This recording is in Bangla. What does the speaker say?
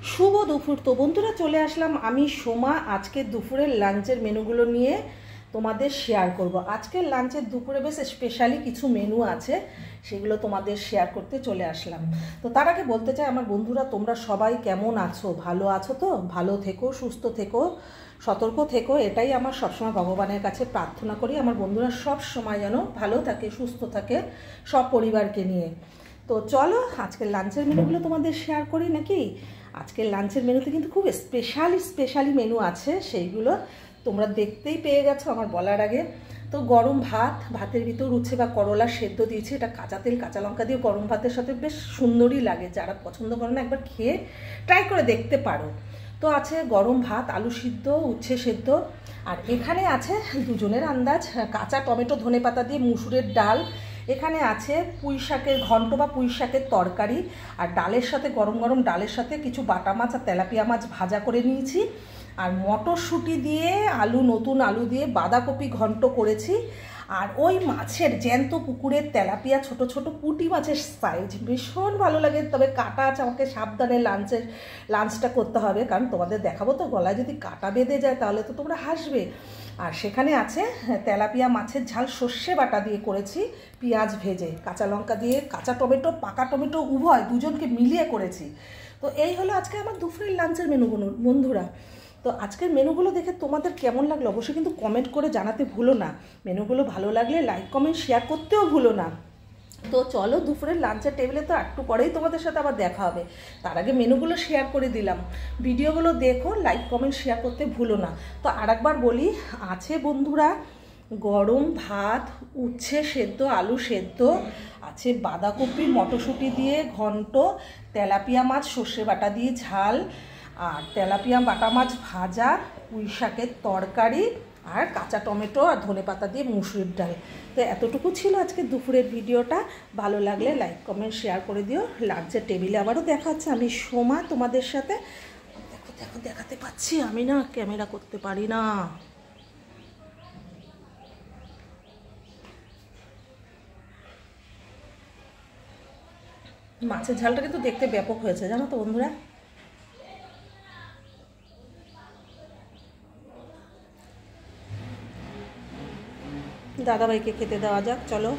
শুভ দুপুর। তো বন্ধুরা চলে আসলাম আমি সোমা আজকে দুপুরের লাঞ্চের মেনুগুলো নিয়ে তোমাদের শেয়ার করব। আজকের লাঞ্চের দুপুরে বেশ স্পেশালি কিছু মেনু আছে, সেগুলো তোমাদের শেয়ার করতে চলে আসলাম। তো তার আগে বলতে চাই আমার বন্ধুরা তোমরা সবাই কেমন আছো, ভালো আছো তো? ভালো থেকো, সুস্থ থেকো, সতর্ক থেকো, এটাই আমার সবসময় ভগবানের কাছে প্রার্থনা করি। আমার বন্ধুরা সব সময় যেন ভালো থাকে, সুস্থ থাকে, সব পরিবারকে নিয়ে। তো চলো আজকের লাঞ্চের মেনুগুলো তোমাদের শেয়ার করি নাকি। আজকের লাঞ্চের মেনুতে কিন্তু খুব স্পেশালি মেনু আছে, সেইগুলো তোমরা দেখতেই পেয়ে গেছো আমার বলার আগে। তো গরম ভাত, ভাতের ভিতর উচ্ছে বা করলা সেদ্ধ দিয়েছি, এটা কাঁচা তেল কাঁচা লঙ্কা দিয়ে গরম ভাতের সাথে বেশ সুন্দরই লাগে। যারা পছন্দ করে না একবার খেয়ে ট্রাই করে দেখতে পারো। তো আছে গরম ভাত, আলু সিদ্ধ, উচ্ছে সেদ্ধ, আর এখানে আছে দুজনের আন্দাজ কাঁচা টমেটো ধনেপাতা দিয়ে মুসুরের ডাল। এখানে আছে পুঁই শাকের ঘন্ট বা পুঁই শাকের তরকারি, আর ডালের সাথে গরম গরম ডালের সাথে কিছু বাটা মাছ আর তেলাপিয়া মাছ ভাজা করে নিয়েছি, আর মটরশুঁটি দিয়ে নতুন আলু দিয়ে বাঁধাকপি ঘন্ট করেছি। আর ওই মাছের জ্যান্ত পুকুরের তেলাপিয়া ছোট ছোট পুঁটি মাছের সাইজ ভীষণ ভালো লাগে, তবে কাটা আছে, আমাকে সাবধানে লাঞ্চটা করতে হবে, কারণ তোমাদের দেখাবো তো, গলায় যদি কাটা বেঁধে যায় তাহলে তো তোমরা হাসবে। আর সেখানে আছে তেলাপিয়া মাছের ঝাল সর্ষে বাটা দিয়ে করেছি, পেঁয়াজ ভেজে, কাঁচা লঙ্কা দিয়ে, কাঁচা টমেটো পাকা টমেটো উভয় দুজনকে মিলিয়ে করেছি। তো এই হলো আজকে আমার দুপুরের লাঞ্চের মেনুগুলো বন্ধুরা। তো আজকের মেনুগুলো দেখে তোমাদের কেমন লাগলো অবশ্যই কিন্তু কমেন্ট করে জানাতে ভুলো না। মেনুগুলো ভালো লাগলে লাইক কমেন্ট শেয়ার করতেও ভুলো না। তো চলো দুপুরের লাঞ্চের টেবিলে তো একটু পরেই তোমাদের সাথে আবার দেখা হবে, তার আগে মেনুগুলো শেয়ার করে দিলাম। ভিডিওগুলো দেখো, লাইক কমেন্ট শেয়ার করতে ভুলো না। তো আরেকবার বলি, আছে বন্ধুরা গরম ভাত, উচ্ছে সেদ্ধ, আলু সেদ্ধ, আছে বাঁধাকপি মটরশুঁটি দিয়ে ঘন্ট, তেলাপিয়া মাছ সর্ষে বাটা দিয়ে ঝাল, আর তেলাপিয়া বাটা মাছ ভাজা, পুঁই শাকের তরকারি, আর কাঁচা টমেটো আর ধনেপাতা দিয়ে মুসুরির ডাল। তো এতটুকু ছিল আজকে দুপুরের ভিডিওটা। ভালো লাগলে লাইক কমেন্ট শেয়ার করে দিও। লাঞ্চের টেবিলে আবারও দেখা হচ্ছে, আমি সোমা তোমাদের সাথে। দেখো দেখো দেখাতে পাচ্ছি, আমি না ক্যামেরা করতে পারি না। মাছের ঝালটা কিন্তু দেখতে ব্যাপক হয়েছে জানো তো বন্ধুরা। দাদাভাইকে খেতে দেওয়া যাক, চলো।